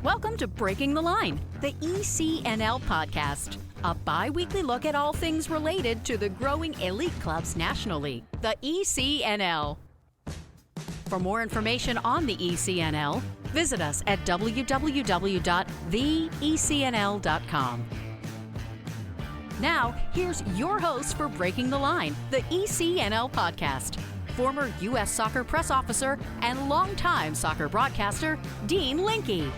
Welcome to Breaking the Line, the ECNL Podcast, a bi-weekly look at all things related to the growing elite clubs nationally, the ECNL. For more information on the ECNL, visit us at www.theecnl.com. Now, here's your host for Breaking the Line, the ECNL Podcast, former U.S. Soccer press officer and longtime soccer broadcaster, Dean Linke.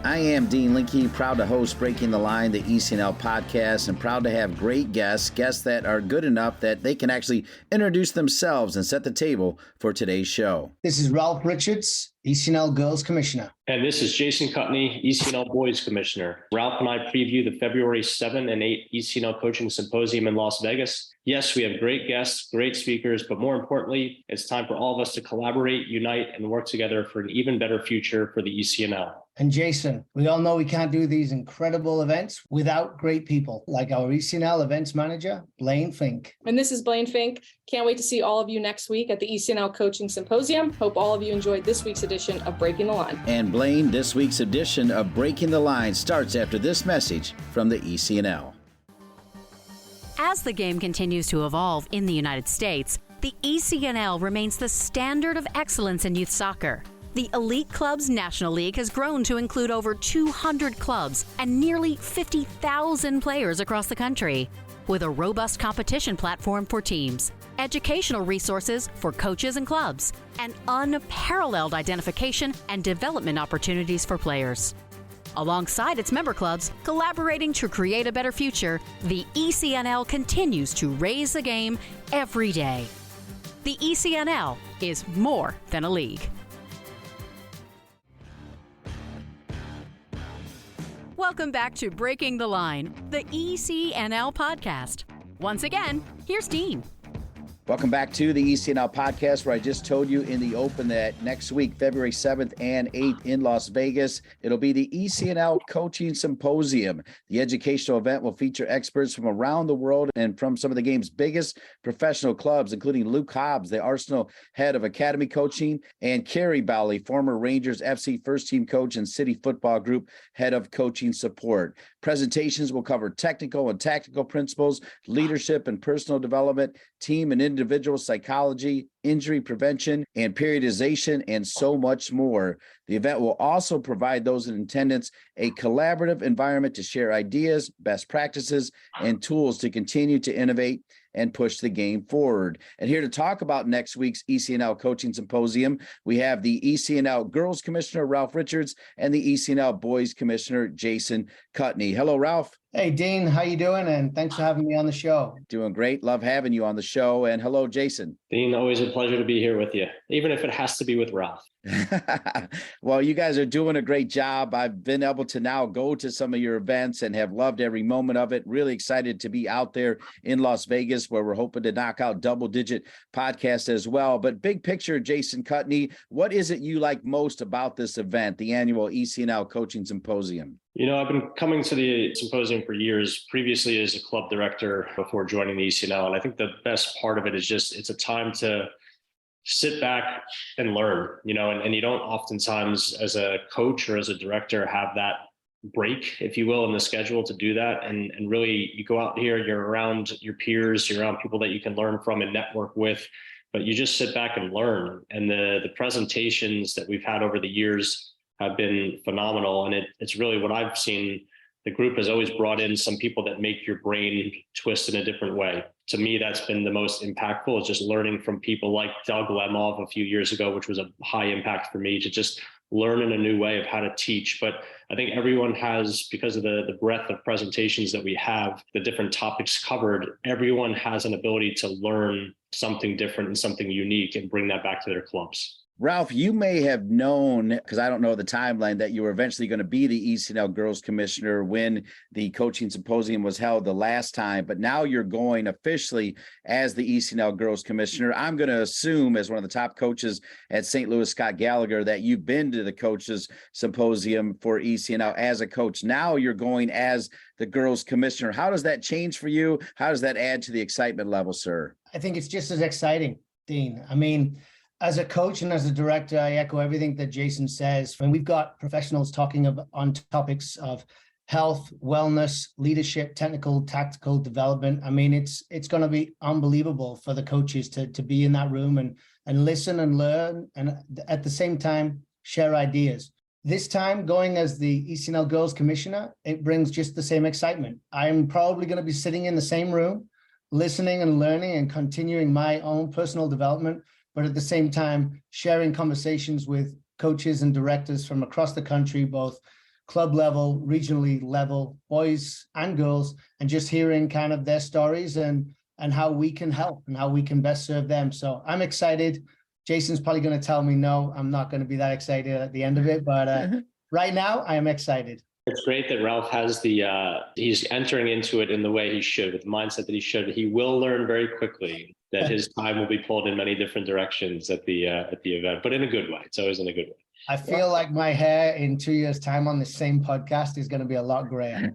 I am Dean Linke, proud to host Breaking the Line, the ECNL podcast, and proud to have great guests that are good enough that they can actually introduce themselves and set the table for today's show. This is Ralph Richards, ECNL Girls Commissioner. And this is Jason Kutney, ECNL Boys Commissioner. Ralph and I preview the February 7 and 8 ECNL Coaching Symposium in Las Vegas. Yes, we have great guests, great speakers, but more importantly, it's time for all of us to collaborate, unite, and work together for an even better future for the ECNL. And Jason, we all know we can't do these incredible events without great people like our ECNL events manager, Blayne Fink. And this is Blayne Fink. Can't wait to see all of you next week at the ECNL Coaching Symposium. Hope all of you enjoyed this week's edition of Breaking the Line. And Blayne, this week's edition of Breaking the Line starts after this message from the ECNL. As the game continues to evolve in the United States, the ECNL remains the standard of excellence in youth soccer. The Elite Clubs National League has grown to include over 200 clubs and nearly 50,000 players across the country, with a robust competition platform for teams, educational resources for coaches and clubs, and unparalleled identification and development opportunities for players. Alongside its member clubs, collaborating to create a better future, the ECNL continues to raise the game every day. The ECNL is more than a league. Welcome back to Breaking the Line, the ECNL Podcast. Once again, here's Dean. Welcome back to the ECNL podcast, where I just told you in the open that next week, February 7th and 8th in Las Vegas, it'll be the ECNL Coaching Symposium. The educational event will feature experts from around the world and from some of the game's biggest professional clubs, including Luke Hobbs, the Arsenal head of academy coaching, and Kerry Bowley, former Rangers FC first team coach and City Football Group head of coaching support. Presentations will cover technical and tactical principles, leadership and personal development, team and individual psychology, injury prevention, and periodization, and so much more. The event will also provide those in attendance a collaborative environment to share ideas, best practices, and tools to continue to innovate and push the game forward. And here to talk about next week's ECNL Coaching Symposium, we have the ECNL Girls Commissioner, Ralph Richards, and the ECNL Boys Commissioner, Jason Kutney. Hello, Ralph. Hey, Dean, how you doing? And thanks for having me on the show. Doing great. Love having you on the show. And hello, Jason. Dean, always a pleasure to be here with you, even if it has to be with Ralph. Well, you guys are doing a great job. I've been able to now go to some of your events and have loved every moment of it. Really excited to be out there in Las Vegas, where we're hoping to knock out double-digit podcasts as well. But big picture, Jason Kutney, what is it you like most about this event, the annual ECNL Coaching Symposium? You know, I've been coming to the symposium for years, previously as a club director before joining the ECNL. And I think the best part of it is just, it's a time to sit back and learn, and you don't oftentimes as a coach or as a director have that break, if you will, in the schedule to do that. And really you go out here, you're around your peers, you're around people that you can learn from and network with, but you just sit back and learn. And the presentations that we've had over the years have been phenomenal. And it's really what I've seen. The group has always brought in some people that make your brain twist in a different way. To me, that's been the most impactful, is just learning from people like Doug Lemov a few years ago, which was a high impact for me to just learn in a new way of how to teach. But I think everyone has, because of the breadth of presentations that we have, the different topics covered, everyone has an ability to learn something different and something unique and bring that back to their clubs. Ralph, you may have known, because I don't know the timeline, that you were eventually going to be the ECNL Girls Commissioner when the coaching symposium was held the last time, but now you're going officially as the ECNL Girls Commissioner. I'm going to assume, as one of the top coaches at St. Louis, Scott Gallagher, that you've been to the coaches symposium for ECNL as a coach. Now you're going as the Girls Commissioner. How does that change for you? How does that add to the excitement level, sir? I think it's just as exciting, Dean. I mean, As a coach and as a director, I echo everything that Jason says. When we've got professionals talking on topics of health, wellness, leadership, technical, tactical development, I mean, it's going to be unbelievable for the coaches to be in that room and listen and learn, and at the same time, share ideas. This time, going as the ECNL Girls Commissioner, it brings just the same excitement. I'm probably going to be sitting in the same room, listening and learning and continuing my own personal development, but at the same time, sharing conversations with coaches and directors from across the country, both club level, regionally level, boys and girls, and just hearing kind of their stories and how we can help and how we can best serve them. So I'm excited. Jason's probably going to tell me, no, I'm not going to be that excited at the end of it. But right now, I am excited. It's great that Ralph has he's entering into it in the way he should, with the mindset that he should. He will learn very quickly that his time will be pulled in many different directions at the event, but in a good way. It's always in a good way. I feel like my hair in 2 years' time on the same podcast is going to be a lot grayer.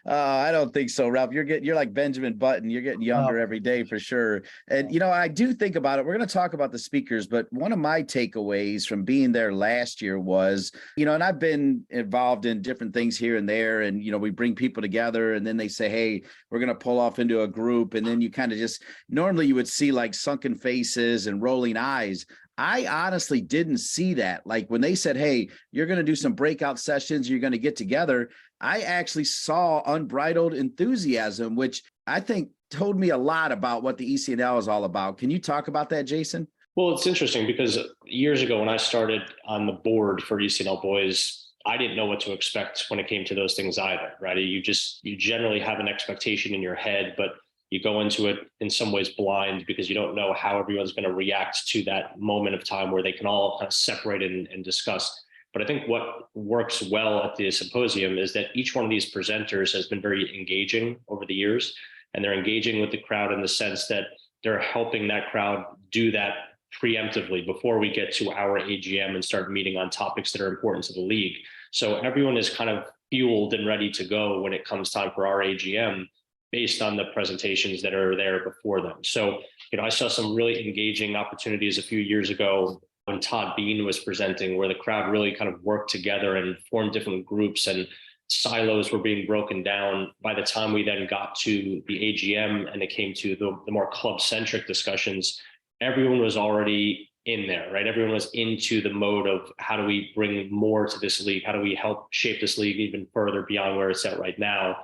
I don't think so, Ralph. You're like Benjamin Button. You're getting younger every day for sure. And, I do think about it. We're going to talk about the speakers, but one of my takeaways from being there last year was, and I've been involved in different things here and there. And, we bring people together and then they say, hey, we're going to pull off into a group. And then you kind of normally you would see like sunken faces and rolling eyes. I honestly didn't see that. Like when they said, hey, you're going to do some breakout sessions, you're going to get together, I actually saw unbridled enthusiasm, which I think told me a lot about what the ECNL is all about. Can you talk about that, Jason? Well, it's interesting because years ago when I started on the board for ECNL Boys, I didn't know what to expect when it came to those things either, right? You generally have an expectation in your head, but you go into it in some ways blind because you don't know how everyone's going to react to that moment of time where they can all kind of separate and discuss. But I think what works well at the symposium is that each one of these presenters has been very engaging over the years, and they're engaging with the crowd in the sense that they're helping that crowd do that preemptively before we get to our AGM and start meeting on topics that are important to the league. So everyone is kind of fueled and ready to go when it comes time for our AGM, based on the presentations that are there before them. So, I saw some really engaging opportunities a few years ago when Todd Bean was presenting, where the crowd really kind of worked together and formed different groups and silos were being broken down. By the time we then got to the AGM and it came to the more club-centric discussions, everyone was already in there, right? Everyone was into the mode of how do we bring more to this league? How do we help shape this league even further beyond where it's at right now?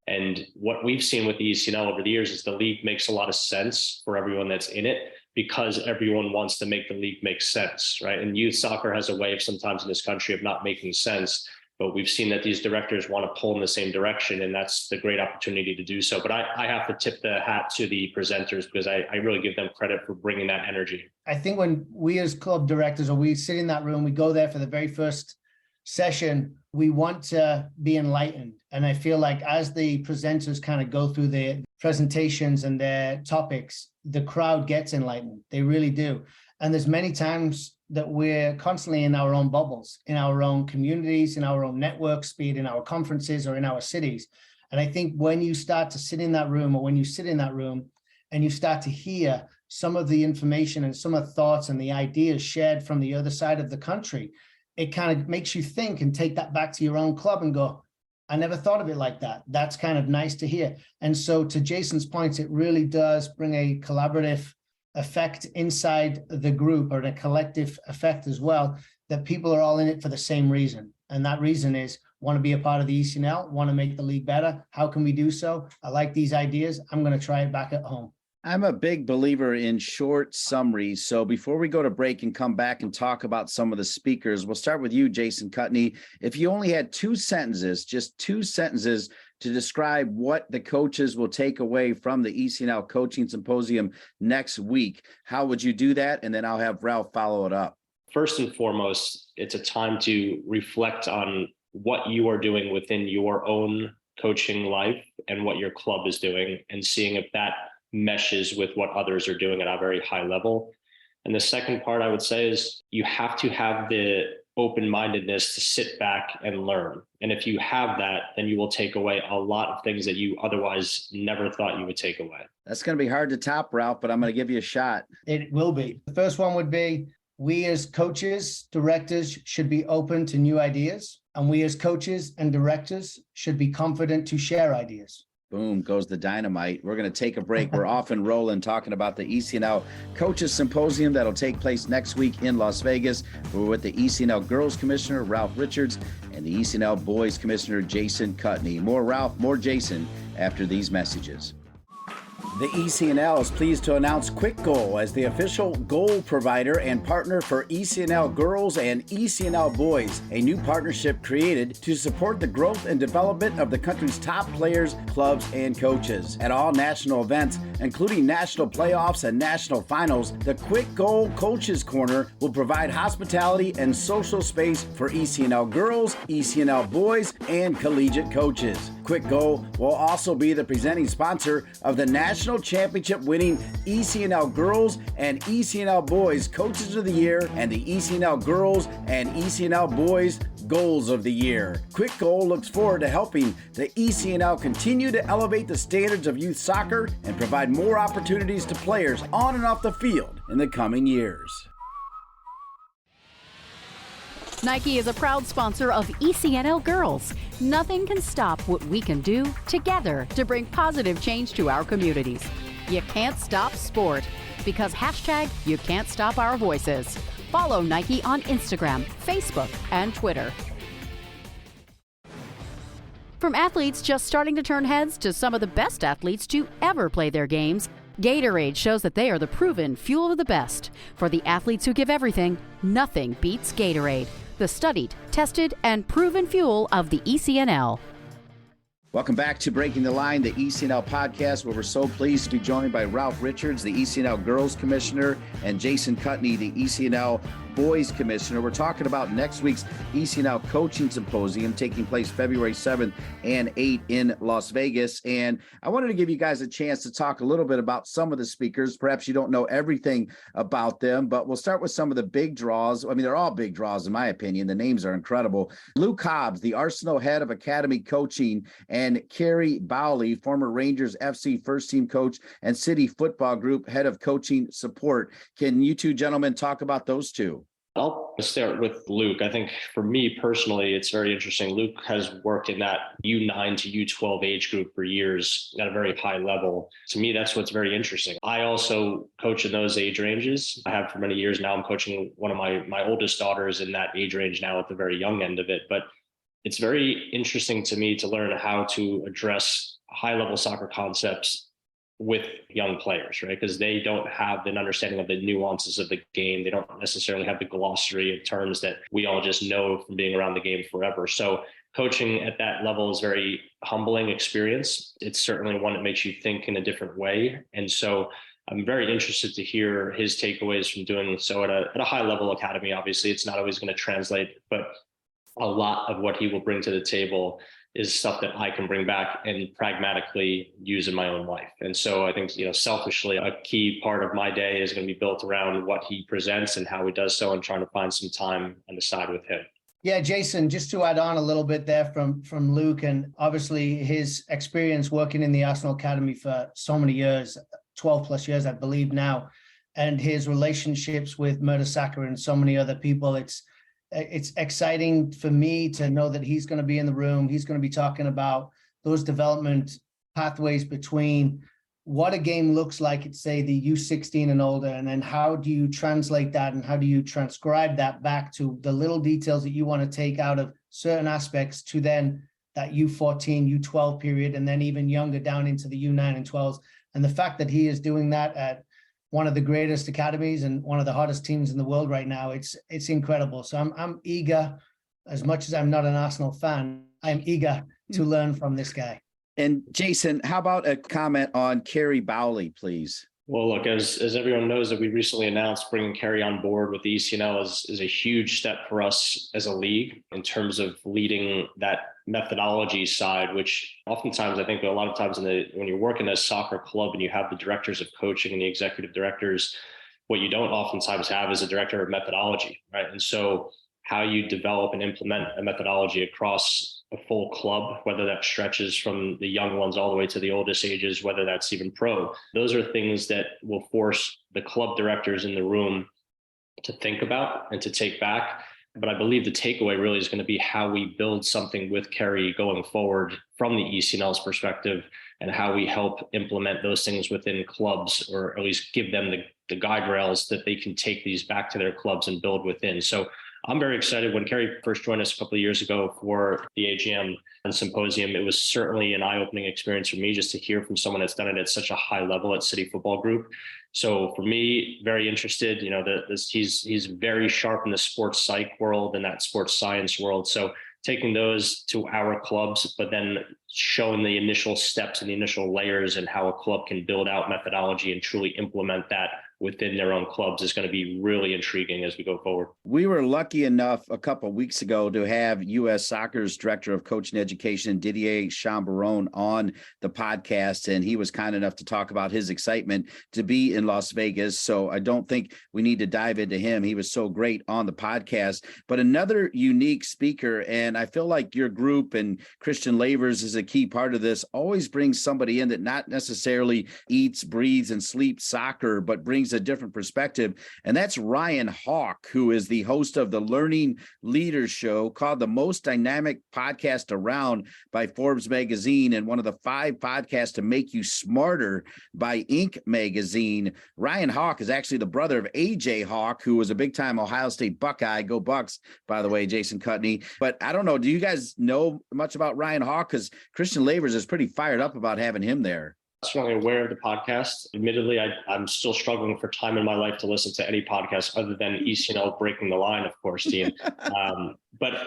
And what we've seen with the ECNL over the years is the league makes a lot of sense for everyone that's in it because everyone wants to make the league make sense, right? And youth soccer has a way of sometimes in this country of not making sense, but we've seen that these directors want to pull in the same direction, and that's the great opportunity to do so. But I have to tip the hat to the presenters because I really give them credit for bringing that energy. I think when we as club directors, or we sit in that room, we go there for the very first session, we want to be enlightened. And I feel like as the presenters kind of go through their presentations and their topics, the crowd gets enlightened. They really do. And there's many times that we're constantly in our own bubbles, in our own communities, in our own networks, be it in our conferences or in our cities. And I think when you start to sit in that room, or when you sit in that room and you start to hear some of the information and some of the thoughts and the ideas shared from the other side of the country, it kind of makes you think and take that back to your own club and go, I never thought of it like that. That's kind of nice to hear. And so to Jason's points, it really does bring a collaborative effect inside the group, or a collective effect as well, that people are all in it for the same reason. And that reason is want to be a part of the ECNL, want to make the league better. How can we do so? I like these ideas. I'm going to try it back at home. I'm a big believer in short summaries. So before we go to break and come back and talk about some of the speakers, we'll start with you, Jason Kutney. If you only had just two sentences to describe what the coaches will take away from the ECNL Coaching Symposium next week, how would you do that? And then I'll have Ralph follow it up. First and foremost, it's a time to reflect on what you are doing within your own coaching life and what your club is doing, and seeing if that meshes with what others are doing at a very high level. And the second part I would say is you have to have the open-mindedness to sit back and learn. And if you have that, then you will take away a lot of things that you otherwise never thought you would take away. That's going to be hard to top, Ralph, but I'm going to give you a shot. It will be. The first one would be, we as coaches, directors should be open to new ideas. And we as coaches and directors should be confident to share ideas. Boom, goes the dynamite. We're going to take a break. We're off and rolling talking about the ECNL Coaches Symposium that'll take place next week in Las Vegas. We're with the ECNL Girls Commissioner, Ralph Richards, and the ECNL Boys Commissioner, Jason Kutney. More Ralph, more Jason after these messages. The ECNL is pleased to announce Quick Goal as the official goal provider and partner for ECNL Girls and ECNL Boys, a new partnership created to support the growth and development of the country's top players, clubs, and coaches. At all national events, including national playoffs and national finals, the Quick Goal Coaches Corner will provide hospitality and social space for ECNL Girls, ECNL Boys, and collegiate coaches. Quick Goal will also be the presenting sponsor of the National Championship winning ECNL Girls and ECNL Boys Coaches of the Year and the ECNL Girls and ECNL Boys Goals of the Year. Quick Goal looks forward to helping the ECNL continue to elevate the standards of youth soccer and provide more opportunities to players on and off the field in the coming years. Nike is a proud sponsor of ECNL Girls. Nothing can stop what we can do together to bring positive change to our communities. You can't stop sport because #you can't stop our voices. Follow Nike on Instagram, Facebook, and Twitter. From athletes just starting to turn heads to some of the best athletes to ever play their games, Gatorade shows that they are the proven fuel of the best. For the athletes who give everything, nothing beats Gatorade, the studied, tested, and proven fuel of the ECNL. Welcome back to Breaking the Line, the ECNL podcast, where we're so pleased to be joined by Ralph Richards, the ECNL Girls Commissioner, and Jason Kutney, the ECNL Boys Commissioner. We're talking about next week's ECNL Coaching Symposium taking place February 7th and 8th in Las Vegas. And I wanted to give you guys a chance to talk a little bit about some of the speakers. Perhaps you don't know everything about them, but we'll start with some of the big draws. I mean, they're all big draws in my opinion. The names are incredible. Luke Hobbs, the Arsenal head of academy coaching, and Carrie Bowley, former Rangers FC first team coach and City Football Group head of coaching support. Can you two gentlemen talk about those two? I'll start with Luke. I think for me personally, it's very interesting. Luke has worked in that U9 to U12 age group for years at a very high level. To me, that's what's very interesting. I also coach in those age ranges. I have for many years now. I'm coaching one of my oldest daughters in that age range now at the very young end of it. But it's very interesting to me to learn how to address high-level soccer concepts with young players, right? Because they don't have an understanding of the nuances of the game. They don't necessarily have the glossary of terms that we all just know from being around the game forever. So coaching at that level is very humbling experience. It's certainly one that makes you think in a different way. And so I'm very interested to hear his takeaways from doing so at a high level academy. Obviously, it's not always going to translate, but a lot of what he will bring to the table is stuff that I can bring back and pragmatically use in my own life. And so I think, selfishly, a key part of my day is going to be built around what he presents and how he does so, and trying to find some time on the side with him. Yeah, Jason, just to add on a little bit there from Luke, and obviously his experience working in the Arsenal Academy for so many years, 12 plus years, I believe now, and his relationships with Mertesacker and so many other people, it's exciting for me to know that he's going to be in the room. He's going to be talking about those development pathways between what a game looks like at, say, the U16 and older, and then how do you translate that and how do you transcribe that back to the little details that you want to take out of certain aspects to then that U14, U12 period, and then even younger down into the U9 and 12s. And the fact that he is doing that at one of the greatest academies and one of the hottest teams in the world right now, it's incredible. So I'm eager, as much as I'm not an Arsenal fan, I'm eager to learn from this guy. And Jason, how about a comment on Carrie Bowley, please? Well, look, as everyone knows, that we recently announced bringing Carrie on board with the ECNL is a huge step for us as a league in terms of leading that methodology side, which oftentimes I think a lot of times when you're working as a soccer club and you have the directors of coaching and the executive directors, what you don't oftentimes have is a director of methodology, right? And so how you develop and implement a methodology across a full club, whether that stretches from the young ones all the way to the oldest ages, whether that's even pro. Those are things that will force the club directors in the room to think about and to take back. But I believe the takeaway really is going to be how we build something with Kerry going forward from the ECNL's perspective, and how we help implement those things within clubs, or at least give them the guide rails that they can take these back to their clubs and build within. So I'm very excited. When Kerry first joined us a couple of years ago for the AGM and symposium, it was certainly an eye-opening experience for me just to hear from someone that's done it at such a high level at City Football Group. So for me, very interested, he's very sharp in the sports psych world and that sports science world. So taking those to our clubs, but then showing the initial steps and the initial layers and how a club can build out methodology and truly implement that within their own clubs is going to be really intriguing as we go forward. We were lucky enough a couple of weeks ago to have U.S. Soccer's Director of Coaching Education, Didier Chambaron, on the podcast, and he was kind enough to talk about his excitement to be in Las Vegas. So I don't think we need to dive into him. He was so great on the podcast. But another unique speaker, and I feel like your group and Christian Lavers is a key part of this, always brings somebody in that not necessarily eats, breathes, and sleeps soccer, but brings a different perspective. And that's Ryan Hawk, who is the host of the Learning Leaders Show, called the most dynamic podcast around by Forbes magazine, and one of the 5 podcasts to make you smarter by Inc. magazine. Ryan Hawk is actually the brother of AJ Hawk, who was a big-time Ohio State Buckeye. Go Bucks, by the way, Jason Kutney. But I don't know, do you guys know much about Ryan Hawk? Because Christian Lavers is pretty fired up about having him there. Certainly aware of the podcast. Admittedly, I'm still struggling for time in my life to listen to any podcast other than ECNL Breaking the Line, of course, Dean. But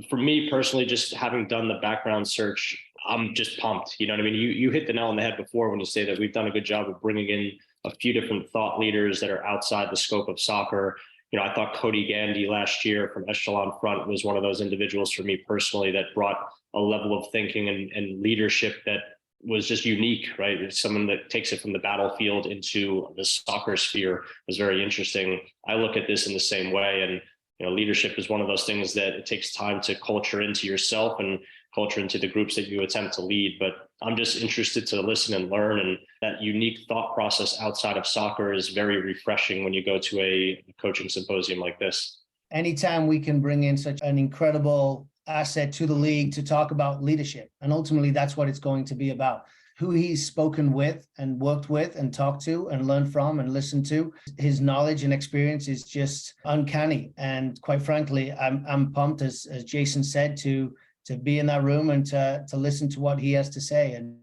for me personally, just having done the background search, I'm just pumped. You know what I mean? You hit the nail on the head before when you say that we've done a good job of bringing in a few different thought leaders that are outside the scope of soccer. I thought Cody Gandy last year from Echelon Front was one of those individuals for me personally that brought a level of thinking and leadership that was just unique, right? It's someone that takes it from the battlefield into the soccer sphere was very interesting. I look at this in the same way. And, leadership is one of those things that it takes time to culture into yourself and culture into the groups that you attempt to lead. But I'm just interested to listen and learn. And that unique thought process outside of soccer is very refreshing when you go to a coaching symposium like this. Anytime we can bring in such an incredible asset to the league to talk about leadership. And ultimately, that's what it's going to be about. Who he's spoken with and worked with and talked to and learned from and listened to. His knowledge and experience is just uncanny. And quite frankly, I'm pumped, as Jason said, to be in that room and to listen to what he has to say. And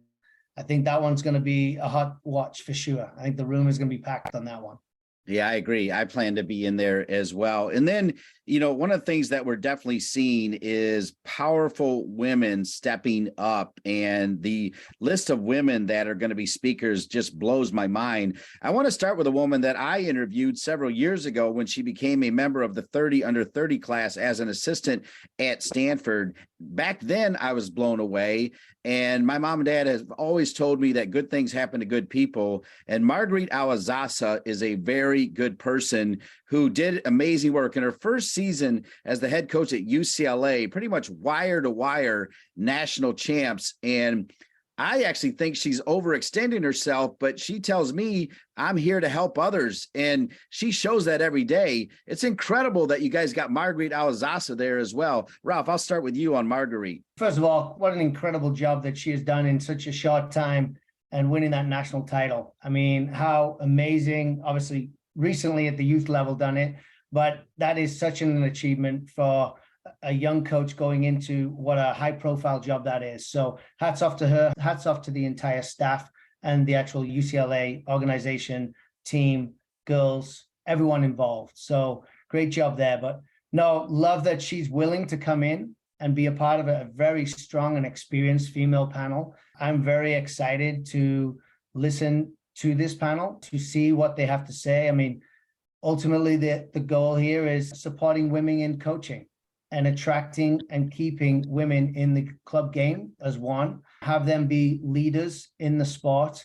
I think that one's going to be a hot watch for sure. I think the room is going to be packed on that one. Yeah, I agree. I plan to be in there as well. And then, one of the things that we're definitely seeing is powerful women stepping up, and the list of women that are going to be speakers just blows my mind. I want to start with a woman that I interviewed several years ago when she became a member of the 30 under 30 class as an assistant at Stanford. Back then, I was blown away. And my mom and dad have always told me that good things happen to good people. And Marguerite Awazasa is a very good person who did amazing work in her first season as the head coach at UCLA, pretty much wire to wire national champs. And I actually think she's overextending herself, but she tells me I'm here to help others. And she shows that every day. It's incredible that you guys got Marguerite Awazasa there as well. Ralph, I'll start with you on Marguerite. First of all, what an incredible job that she has done in such a short time and winning that national title. I mean, how amazing. Obviously, recently at the youth level done it, but that is such an achievement for a young coach going into what a high profile job that is. So hats off to her, hats off to the entire staff and the actual UCLA organization, team, girls, everyone involved. So great job there. But no, love that she's willing to come in and be a part of a very strong and experienced female panel. I'm very excited to listen to this panel, to see what they have to say. I mean, ultimately, the goal here is supporting women in coaching and attracting and keeping women in the club game as one, have them be leaders in the sport,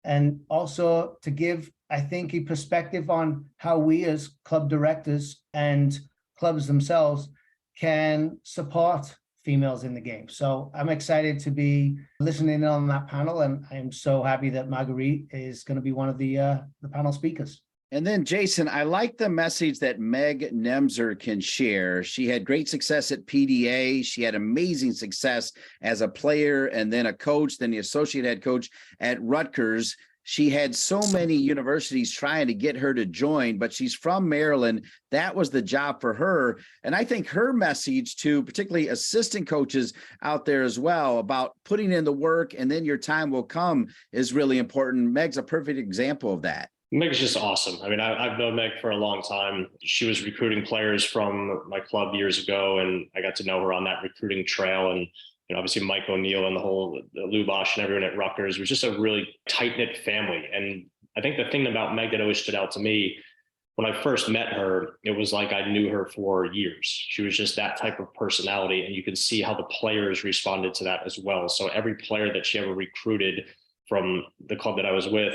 and also to give, I think, a perspective on how we as club directors and clubs themselves can support females in the game. So I'm excited to be listening on that panel, and I'm so happy that Marguerite is going to be one of the panel speakers. And then, Jason, I like the message that Meg Nemser can share. She had great success at PDA. She had amazing success as a player and then a coach, then the associate head coach at Rutgers. She had so many universities trying to get her to join, but she's from Maryland. That was the job for her. And I think her message to particularly assistant coaches out there as well about putting in the work and then your time will come is really important. Meg's a perfect example of that. Meg's just awesome. I mean, I've known Meg for a long time. She was recruiting players from my club years ago, and I got to know her on that recruiting trail. And obviously Mike O'Neill and the whole Lubosh and everyone at Rutgers was just a really tight-knit family. And I think the thing about Meg that always stood out to me, when I first met her, it was like I knew her for years. She was just that type of personality, and you can see how the players responded to that as well. So every player that she ever recruited from the club that I was with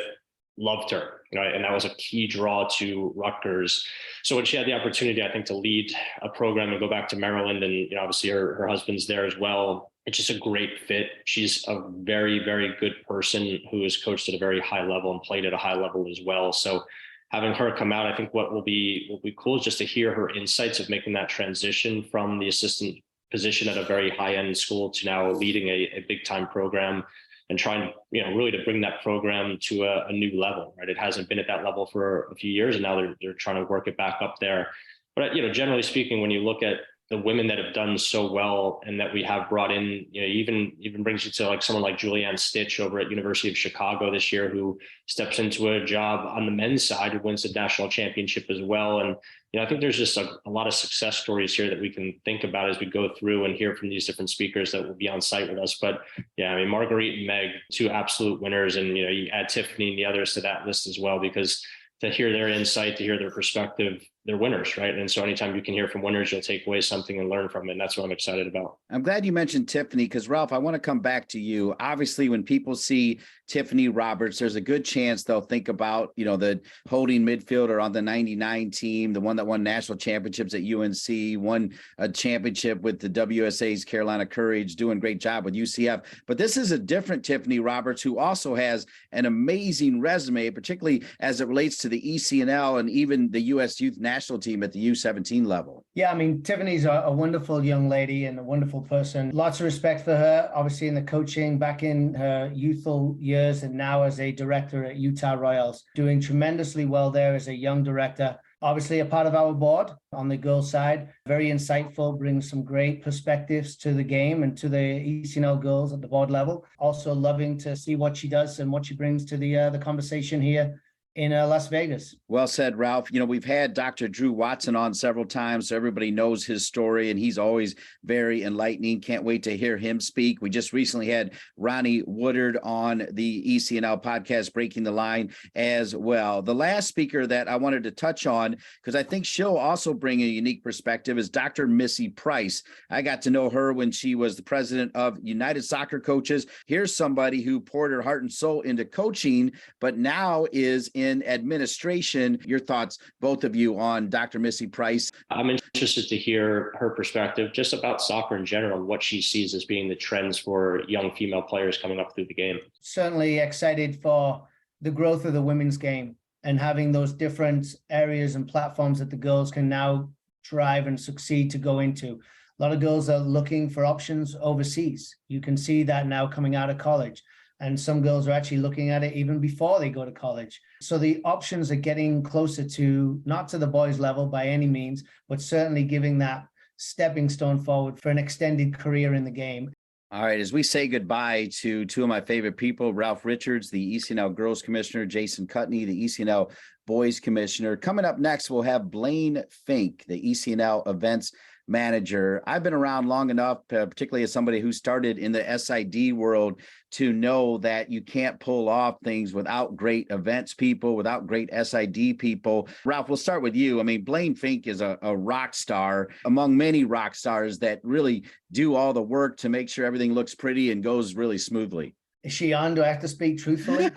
loved her, right? And that was a key draw to Rutgers. So when she had the opportunity, I think, to lead a program and go back to Maryland, and obviously her husband's there as well, it's just a great fit. She's a very, very good person who has coached at a very high level and played at a high level as well. So having her come out, I think what will be cool is just to hear her insights of making that transition from the assistant position at a very high end school to now leading a big time program and trying, really to bring that program to a new level, right? It hasn't been at that level for a few years, and now they're trying to work it back up there. But, generally speaking, when you look at the women that have done so well and that we have brought in, even brings you to like someone like Julianne Stitch over at University of Chicago this year, who steps into a job on the men's side, who wins the national championship as well. And, I think there's just a lot of success stories here that we can think about as we go through and hear from these different speakers that will be on site with us. But yeah, I mean, Marguerite and Meg, two absolute winners. And, you add Tiffany and the others to that list as well, because to hear their insight, to hear their perspective, they're winners, right? And so anytime you can hear from winners, you'll take away something and learn from it. And that's what I'm excited about. I'm glad you mentioned Tiffany, because Ralph, I want to come back to you. Obviously, when people see Tiffany Roberts, there's a good chance they'll think about, the holding midfielder on the 99 team, the one that won national championships at UNC, won a championship with the WSA's Carolina Courage, doing a great job with UCF. But this is a different Tiffany Roberts, who also has an amazing resume, particularly as it relates to the ECNL and even the U.S. Youth National Team at the U17 level. Yeah, I mean, Tiffany's a wonderful young lady and a wonderful person. Lots of respect for her, obviously in the coaching back in her youthful years and now as a director at Utah Royals, doing tremendously well there as a young director. Obviously a part of our board on the girls' side, very insightful, brings some great perspectives to the game and to the ECNL girls at the board level. Also loving to see what she does and what she brings to the conversation here in Las Vegas. Well said, Ralph. We've had Dr. Drew Watson on several times, so everybody knows his story, and he's always very enlightening. Can't wait to hear him speak. We just recently had Ronnie Woodard on the ECNL podcast, Breaking the Line, as well. The last speaker that I wanted to touch on, because I think she'll also bring a unique perspective, is Dr. Missy Price. I got to know her when she was the president of United Soccer Coaches. Here's somebody who poured her heart and soul into coaching, but now is in administration. Your thoughts, both of you, on Dr. Missy Price? I'm interested to hear her perspective just about soccer in general and what she sees as being the trends for young female players coming up through the game. Certainly excited for the growth of the women's game and having those different areas and platforms that the girls can now drive and succeed to go into. A lot of girls are looking for options overseas. You can see that now coming out of college. And some girls are actually looking at it even before they go to college. So the options are getting closer to, not to the boys level by any means, but certainly giving that stepping stone forward for an extended career in the game. All right, as we say goodbye to two of my favorite people, Ralph Richards, the ECNL Girls Commissioner, Jason Kutney, the ECNL Boys Commissioner. Coming up next, we'll have Blayne Fink, the ECNL Events Manager. I've been around long enough, particularly as somebody who started in the SID world, to know that you can't pull off things without great events people, without great SID people. Ralph, we'll start with you. I mean, Blayne Fink is a rock star among many rock stars that really do all the work to make sure everything looks pretty and goes really smoothly. Is she on? Do I have to speak truthfully?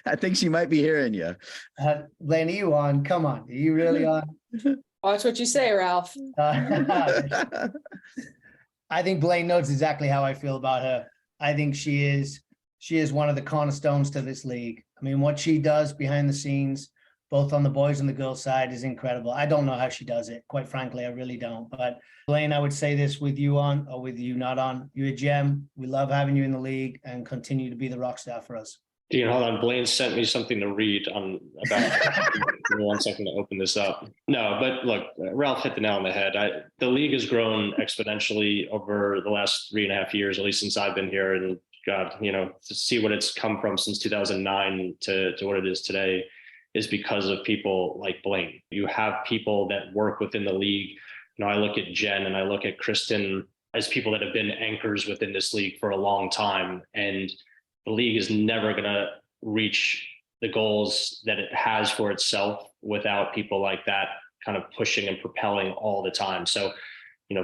I think she might be hearing you. Blayne, are you on? Come on. Are you really on? Watch what you say, Ralph. I think Blayne knows exactly how I feel about her. I think she is one of the cornerstones to this league. I mean, what she does behind the scenes, both on the boys and the girls side, is incredible. I don't know how she does it. Quite frankly, I really don't. But Blayne, I would say this with you on or with you not on. You're a gem. We love having you in the league and continue to be the rock star for us. Dean, hold on. Blayne sent me something to read on about. Give me 1 second to open this up. No, but look, Ralph hit the nail on the head. The league has grown exponentially over the last 3.5 years, at least since I've been here. And God, to see what it's come from since 2009 to what it is today is because of people like Blayne. You have people that work within the league. I look at Jen and I look at Kristen as people that have been anchors within this league for a long time. And the league is never going to reach the goals that it has for itself without people like that kind of pushing and propelling all the time. So,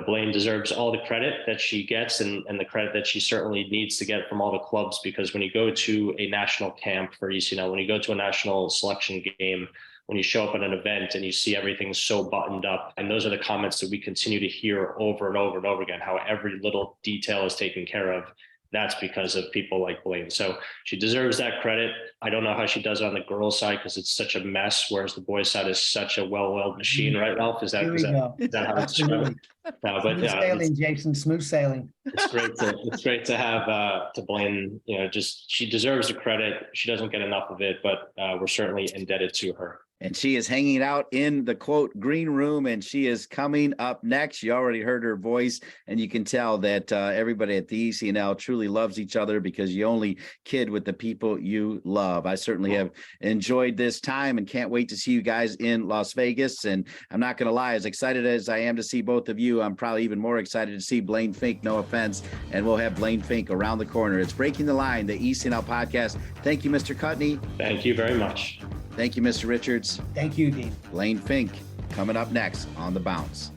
Blayne deserves all the credit that she gets and the credit that she certainly needs to get from all the clubs, because when you go to a national camp for ECNL, when you go to a national selection game, when you show up at an event and you see everything so buttoned up, and those are the comments that we continue to hear over and over and over again, how every little detail is taken care of. That's because of people like Blayne. So she deserves that credit. I don't know how she does it on the girls' side because it's such a mess, whereas the boys' side is such a well-oiled machine, right, Ralph? Is that how it's described? No, but smooth sailing, Jason, smooth sailing. It's great to have to Blayne. Just she deserves the credit. She doesn't get enough of it, but we're certainly indebted to her. And she is hanging out in the quote green room, and she is coming up next. You already heard her voice, and you can tell that everybody at the ECNL truly loves each other because you only kid with the people you love. I certainly have enjoyed this time and can't wait to see you guys in Las Vegas. And I'm not going to lie, as excited as I am to see both of you, I'm probably even more excited to see Blayne Fink, no offense, and we'll have Blayne Fink around the corner. It's Breaking the Line, the ECNL podcast. Thank you, Mr. Kutney. Thank you very much. Thank you, Mr. Richards. Thank you, Dean. Blayne Fink coming up next on The Bounce.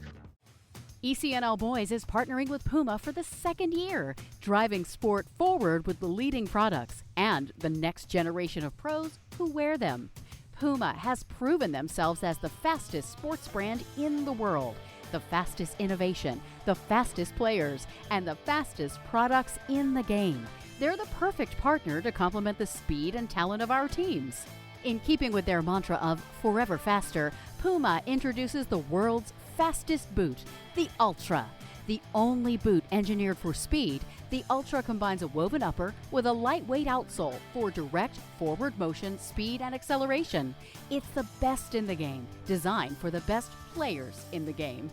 ECNL Boys is partnering with Puma for the second year, driving sport forward with the leading products and the next generation of pros who wear them. Puma has proven themselves as the fastest sports brand in the world, the fastest innovation, the fastest players, and the fastest products in the game. They're the perfect partner to complement the speed and talent of our teams. In keeping with their mantra of forever faster, Puma introduces the world's fastest boot, the Ultra. The only boot engineered for speed, the Ultra combines a woven upper with a lightweight outsole for direct forward motion, speed, and acceleration. It's the best in the game, designed for the best players in the game.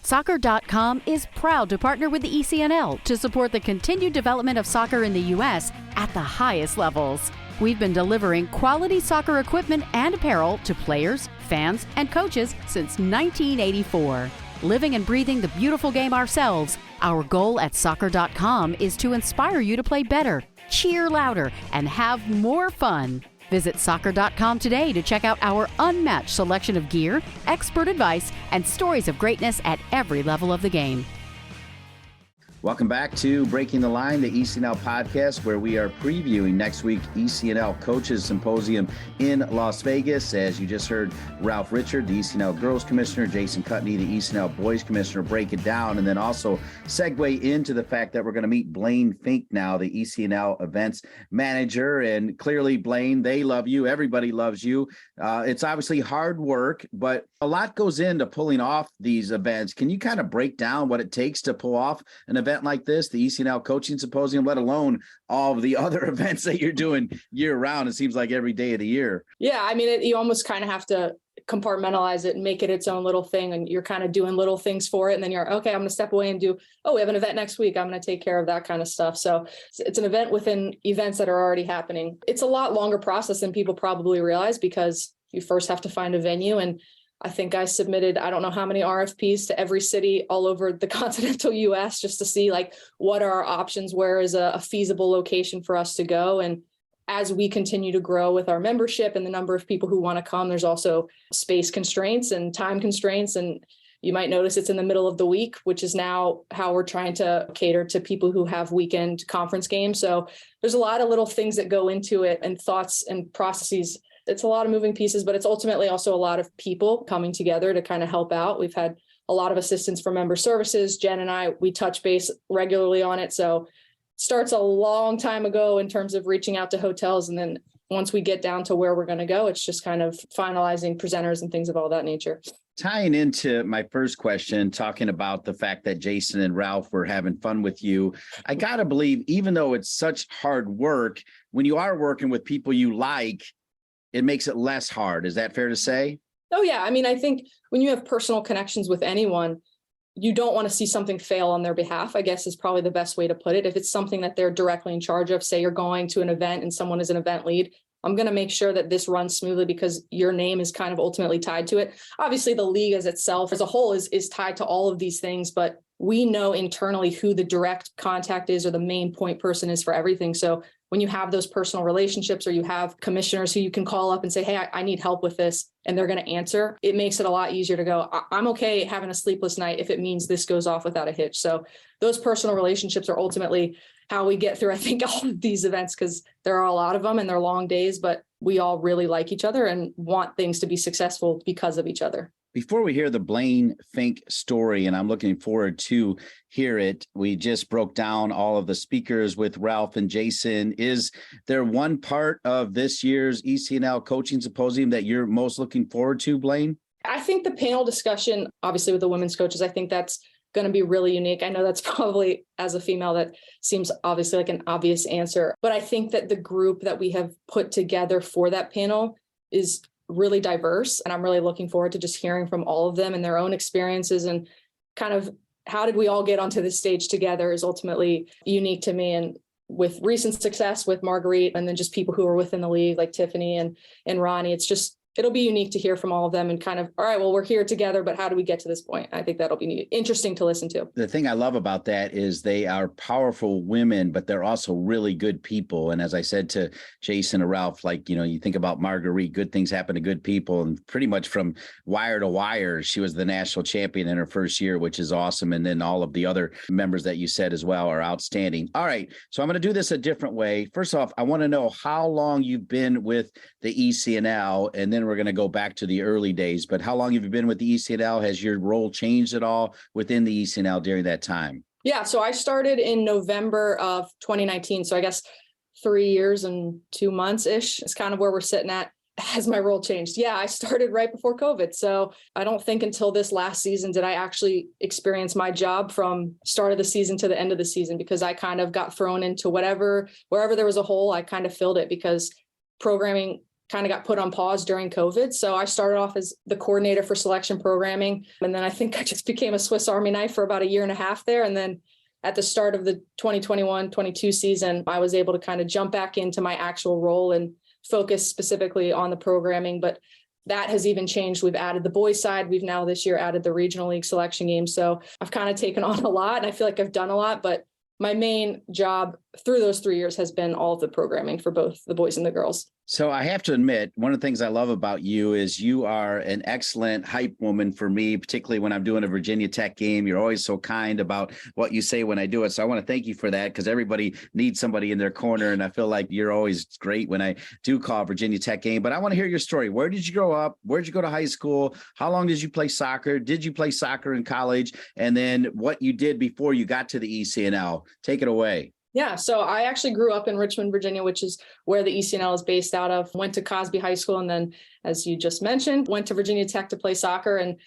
Soccer.com is proud to partner with the ECNL to support the continued development of soccer in the U.S. at the highest levels. We've been delivering quality soccer equipment and apparel to players, fans, and coaches since 1984. Living and breathing the beautiful game ourselves, our goal at Soccer.com is to inspire you to play better, cheer louder, and have more fun. Visit Soccer.com today to check out our unmatched selection of gear, expert advice, and stories of greatness at every level of the game. Welcome back to Breaking the Line, the ECNL podcast, where we are previewing next week ECNL Coaches Symposium in Las Vegas. As you just heard Ralph Richard, the ECNL Girls Commissioner, Jason Kutney, the ECNL Boys Commissioner, break it down, and then also segue into the fact that we're going to meet Blayne Fink now, the ECNL Events Manager. And clearly, Blayne, they love you. Everybody loves you. It's obviously hard work, but a lot goes into pulling off these events. Can you kind of break down what it takes to pull off an event like this, the ECNL Coaching Symposium, let alone all of the other events that you're doing year round? It seems like every day of the year. Yeah, I mean, you almost kind of have to compartmentalize it and make it its own little thing. And you're kind of doing little things for it. And then you're, okay, I'm going to step away and do, we have an event next week. I'm going to take care of that kind of stuff. So it's an event within events that are already happening. It's a lot longer process than people probably realize, because you first have to find a venue. And I think I submitted, I don't know how many RFPs to every city all over the continental US just to see what are our options, where is a feasible location for us to go. And as we continue to grow with our membership and the number of people who want to come, there's also space constraints and time constraints. And you might notice it's in the middle of the week, which is now how we're trying to cater to people who have weekend conference games. So there's a lot of little things that go into it and thoughts and processes it's a lot of moving pieces, but it's ultimately also a lot of people coming together to kind of help out. We've had a lot of assistance from member services. Jen and I, we touch base regularly on it. So it starts a long time ago in terms of reaching out to hotels. And then once we get down to where we're going to go, it's just kind of finalizing presenters and things of all that nature. Tying into my first question, talking about the fact that Jason and Ralph were having fun with you, I got to believe, even though it's such hard work, when you are working with people you like, it makes it less hard. Is that fair to say? Oh, yeah. I mean, I think when you have personal connections with anyone, you don't want to see something fail on their behalf, I guess is probably the best way to put it. If it's something that they're directly in charge of, say you're going to an event and someone is an event lead, I'm going to make sure that this runs smoothly because your name is kind of ultimately tied to it. Obviously, the league as itself as a whole is tied to all of these things, but we know internally who the direct contact is or the main point person is for everything. So when you have those personal relationships or you have commissioners who you can call up and say, hey, I need help with this, and they're going to answer, it makes it a lot easier to go, I'm okay having a sleepless night if it means this goes off without a hitch. So those personal relationships are ultimately how we get through, I think, all of these events, because there are a lot of them and they're long days, but we all really like each other and want things to be successful because of each other. Before we hear the Blayne Fink story, and I'm looking forward to hear it, we just broke down all of the speakers with Ralph and Jason. Is there one part of this year's ECNL Coaching Symposium that you're most looking forward to, Blayne? I think the panel discussion, obviously with the women's coaches, I think that's going to be really unique. I know that's probably, as a female, that seems obviously like an obvious answer, but I think that the group that we have put together for that panel is really diverse. And I'm really looking forward to just hearing from all of them and their own experiences and kind of how did we all get onto this stage together is ultimately unique to me. And with recent success with Marguerite and then just people who are within the league like Tiffany and Ronnie, it'll be unique to hear from all of them and kind of, all right, well, we're here together, but how do we get to this point? I think that'll be interesting to listen to. The thing I love about that is they are powerful women, but they're also really good people. And as I said to Jason or Ralph, like, you think about Marguerite, good things happen to good people. And pretty much from wire to wire, she was the national champion in her first year, which is awesome. And then all of the other members that you said as well are outstanding. All right, so I'm going to do this a different way. First off, I want to know how long you've been with the ECNL, and then we're going to go back to the early days, but how long have you been with the ECNL? Has your role changed at all within the ECNL during that time? Yeah, so I started in November of 2019. So I guess 3 years and 2 months-ish is kind of where we're sitting at. Has my role changed? Yeah, I started right before COVID. So I don't think until this last season did I actually experience my job from start of the season to the end of the season, because I kind of got thrown into wherever there was a hole, I kind of filled it because programming kind of got put on pause during COVID. So I started off as the coordinator for selection programming. And then I think I just became a Swiss Army knife for about 1.5 years there. And then at the start of the 2021-22 season, I was able to kind of jump back into my actual role and focus specifically on the programming. But that has even changed. We've added the boys side. We've now this year added the regional league selection game. So I've kind of taken on a lot and I feel like I've done a lot, but my main job through those 3 years has been all of the programming for both the boys and the girls. So I have to admit, one of the things I love about you is you are an excellent hype woman for me, particularly when I'm doing a Virginia Tech game. You're always so kind about what you say when I do it. So I want to thank you for that, because everybody needs somebody in their corner. And I feel like you're always great when I do call a Virginia Tech game. But I want to hear your story. Where did you grow up? Where did you go to high school? How long did you play soccer? Did you play soccer in college? And then what you did before you got to the ECNL. Take it away. Yeah, so I actually grew up in Richmond, Virginia, which is where the ECNL is based out of. Went to Cosby High School, and then, as you just mentioned, went to Virginia Tech to play soccer. And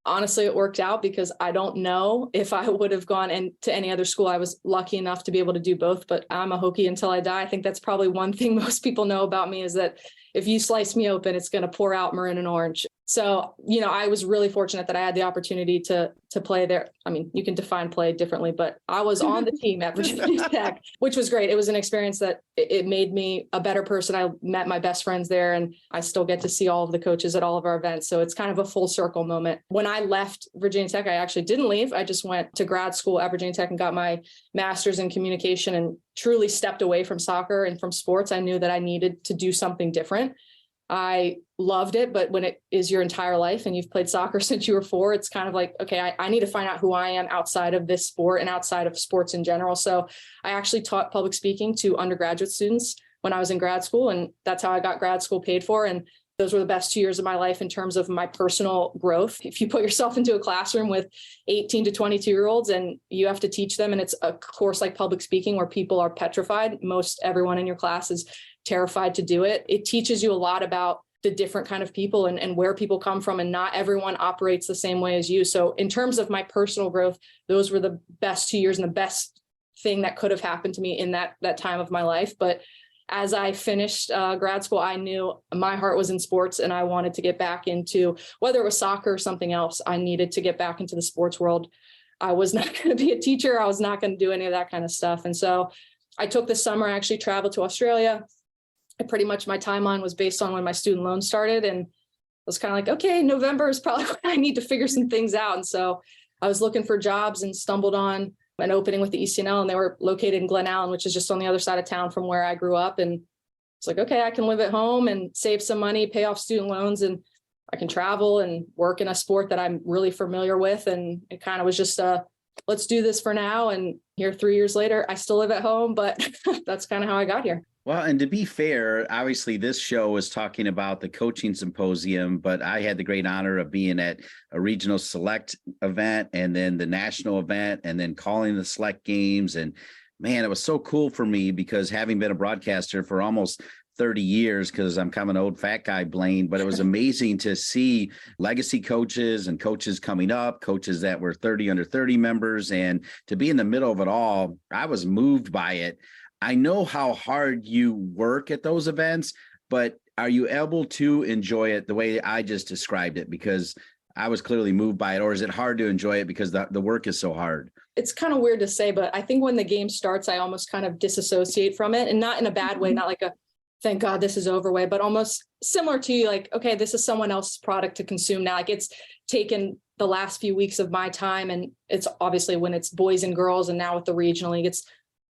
honestly, it worked out because I don't know if I would have gone into any other school. I was lucky enough to be able to do both, but I'm a Hokie until I die. I think that's probably one thing most people know about me, is that if you slice me open, it's going to pour out maroon and orange. So, I was really fortunate that I had the opportunity to play there. I mean, you can define play differently, but I was on the team at Virginia Tech, which was great. It was an experience that it made me a better person. I met my best friends there, and I still get to see all of the coaches at all of our events. So it's kind of a full circle moment. When I left Virginia Tech, I actually didn't leave. I just went to grad school at Virginia Tech and got my master's in communication and truly stepped away from soccer and from sports. I knew that I needed to do something different. I loved it, but when it is your entire life and you've played soccer since you were 4, it's kind of like, okay, I need to find out who I am outside of this sport and outside of sports in general. So I actually taught public speaking to undergraduate students when I was in grad school, and that's how I got grad school paid for. And Those were the best 2 years of my life in terms of my personal growth. If you put yourself into a classroom with 18 to 22-year-olds and you have to teach them, and it's a course like public speaking where people are petrified, most everyone in your class is terrified to do it. It teaches you a lot about the different kind of people and where people come from, and not everyone operates the same way as you. So in terms of my personal growth, those were the best 2 years and the best thing that could have happened to me in that time of my life. But as I finished grad school, I knew my heart was in sports and I wanted to get back into, whether it was soccer or something else, I needed to get back into the sports world. I was not going to be a teacher. I was not going to do any of that kind of stuff. And so I took the summer, I actually traveled to Australia. Pretty much my timeline was based on when my student loan started. And I was kind of like, okay, November is probably when I need to figure some things out. And so I was looking for jobs and stumbled on an opening with the ECNL, and they were located in Glen Allen, which is just on the other side of town from where I grew up. And it's like, okay, I can live at home and save some money, pay off student loans, and I can travel and work in a sport that I'm really familiar with. And it kind of was just let's do this for now. And here 3 years later, I still live at home, but that's kind of how I got here. Well, and to be fair, obviously this show was talking about the coaching symposium, but I had the great honor of being at a regional select event and then the national event and then calling the select games. And man, it was so cool for me because having been a broadcaster for almost 30 years, because I'm kind of an old fat guy, Blayne, but it was amazing to see legacy coaches and coaches coming up, coaches that were 30 under 30 members, and to be in the middle of it all, I was moved by it. I know how hard you work at those events, but are you able to enjoy it the way I just described it? Because I was clearly moved by it. Or is it hard to enjoy it because the work is so hard? It's kind of weird to say, but I think when the game starts, I almost kind of disassociate from it, and not in a bad way, not like a thank God this is over way, but almost similar to you, like, okay, this is someone else's product to consume now. Like, it's taken the last few weeks of my time, and it's obviously when it's boys and girls, and now with the regional league, it's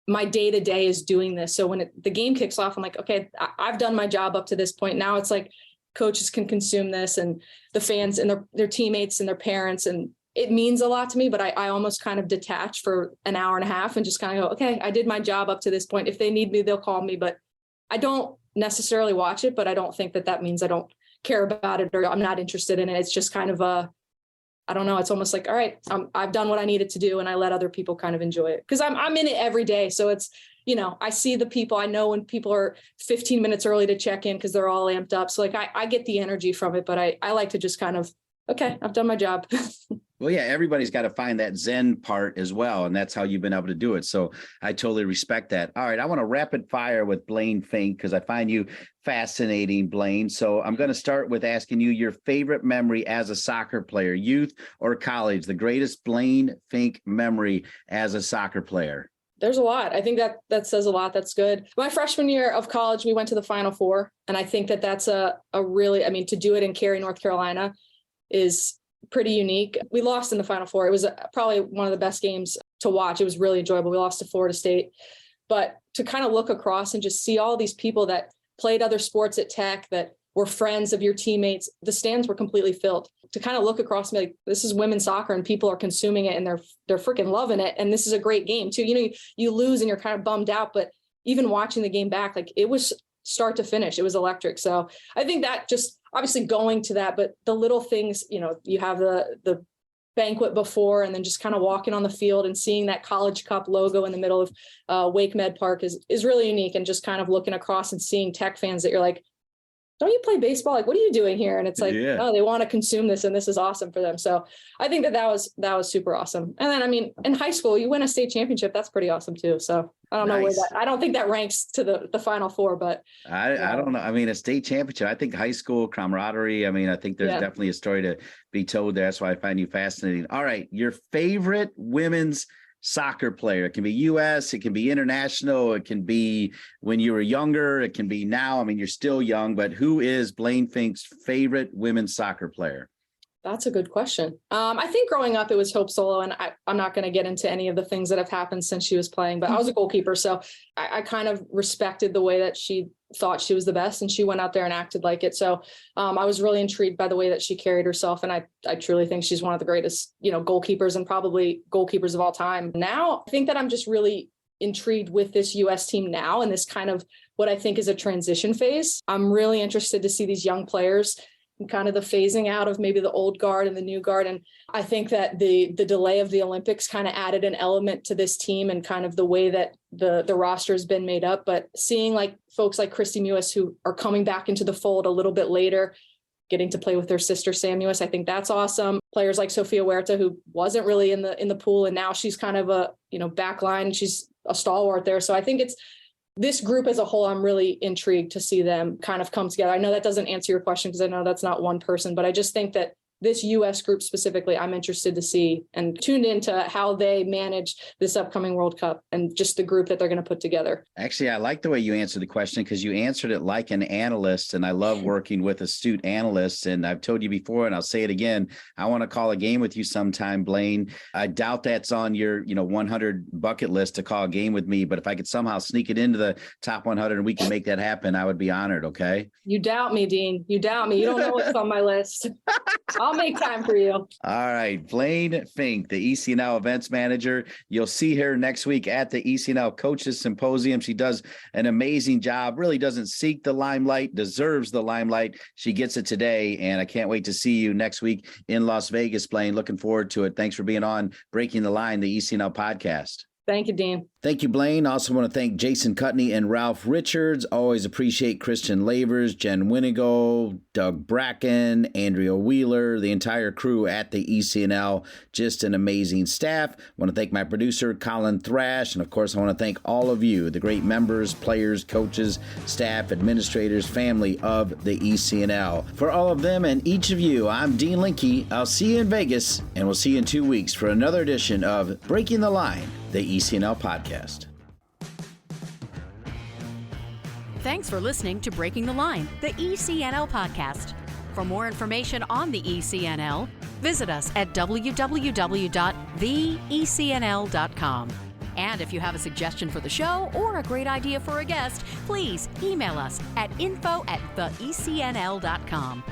my day-to-day is doing this. So when the game kicks off, I'm like, okay, I've done my job up to this point. Now it's like coaches can consume this, and the fans and their teammates and their parents. And it means a lot to me, but I almost kind of detach for an hour and a half and just kind of go, okay, I did my job up to this point. If they need me, they'll call me, but I don't necessarily watch it, but I don't think that means I don't care about it or I'm not interested in it. It's just kind of I don't know. It's almost like, all right, I've done what I needed to do, and I let other people kind of enjoy it because I'm in it every day. So it's, I see the people. I know when people are 15 minutes early to check in because they're all amped up. So like I get the energy from it, but I like to just kind of, okay, I've done my job. Well, yeah, everybody's got to find that Zen part as well. And that's how you've been able to do it. So I totally respect that. All right. I want to rapid fire with Blayne Fink because I find you fascinating, Blayne. So I'm going to start with asking you your favorite memory as a soccer player, youth or college, the greatest Blayne Fink memory as a soccer player. There's a lot. I think that says a lot. That's good. My freshman year of college, we went to the Final Four. And I think that's a really, to do it in Cary, North Carolina is pretty unique. We lost in the Final Four. It was probably one of the best games to watch. It was really enjoyable. We lost to Florida State. But to kind of look across and just see all these people that played other sports at Tech that were friends of your teammates, the stands were completely filled. To kind of look across and be like, this is women's soccer and people are consuming it and they're freaking loving it. And this is a great game too. You lose and you're kind of bummed out, but even watching the game back, like it was start to finish, it was electric. So I think that just obviously going to that, but the little things, you have the banquet before and then just kind of walking on the field and seeing that College Cup logo in the middle of Wake Med Park is really unique. And just kind of looking across and seeing Tech fans that you're like, don't you play baseball? Like, what are you doing here? And it's like, oh, they want to consume this and this is awesome for them. So I think that was super awesome. And then, in high school, you win a state championship. That's pretty awesome too. So I don't know where I don't think that ranks to the Final Four, but I don't know. A state championship, I think high school camaraderie. I think there's definitely a story to be told there. That's why I find you fascinating. All right. Your favorite women's soccer player. It can be US, it can be international, it can be when you were younger, it can be now. You're still young, but who is Blayne Fink's favorite women's soccer player? That's a good question. I think growing up, it was Hope Solo, and I'm not going to get into any of the things that have happened since she was playing, but I was a goalkeeper. So I kind of respected the way that she thought she was the best, and she went out there and acted like it. So I was really intrigued by the way that she carried herself. And I truly think she's one of the greatest, goalkeepers and probably goalkeepers of all time. Now, I think that I'm just really intrigued with this US team now and this kind of what I think is a transition phase. I'm really interested to see these young players and kind of the phasing out of maybe the old guard and the new guard. And I think that the delay of the Olympics kind of added an element to this team and kind of the way that the roster has been made up. But seeing like folks like Christy Mewis who are coming back into the fold a little bit later, getting to play with their sister Sam Mewis, I think that's awesome. Players like Sofia Huerta, who wasn't really in the pool, and now she's kind of a back line. She's a stalwart there. So I think it's this group as a whole. I'm really intrigued to see them kind of come together. I know that doesn't answer your question because I know that's not one person, but I just think that this U.S. group specifically, I'm interested to see and tuned into how they manage this upcoming World Cup and just the group that they're going to put together. Actually, I like the way you answered the question because you answered it like an analyst, and I love working with astute analysts. And I've told you before, and I'll say it again, I want to call a game with you sometime, Blayne. I doubt that's on your 100 bucket list to call a game with me, but if I could somehow sneak it into the top 100 and we can make that happen, I would be honored. Okay. You doubt me, Dean. You doubt me. You don't know what's on my list. I'll make time for you. All right. Blayne Fink, the ECNL events manager. You'll see her next week at the ECNL Coaches Symposium. She does an amazing job, really doesn't seek the limelight, deserves the limelight. She gets it today. And I can't wait to see you next week in Las Vegas, Blayne. Looking forward to it. Thanks for being on Breaking the Line, the ECNL podcast. Thank you, Dean. Thank you, Blayne. Also want to thank Jason Kutney and Ralph Richards. Always appreciate Christian Lavers, Jen Winigo, Doug Bracken, Andrea Wheeler, the entire crew at the ECNL. Just an amazing staff. Want to thank my producer, Colin Thrash. And of course, I want to thank all of you, the great members, players, coaches, staff, administrators, family of the ECNL. For all of them and each of you, I'm Dean Linke. I'll see you in Vegas, and we'll see you in 2 weeks for another edition of Breaking the Line, the ECNL podcast. Thanks for listening to Breaking the Line, the ECNL podcast. For more information on the ECNL, visit us at www.theecnl.com. And if you have a suggestion for the show or a great idea for a guest, please email us at info@theecnl.com.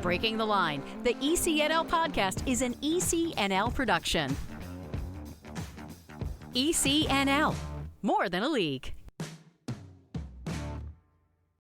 Breaking the Line, the ECNL podcast is an ECNL production. ECNL, more than a league.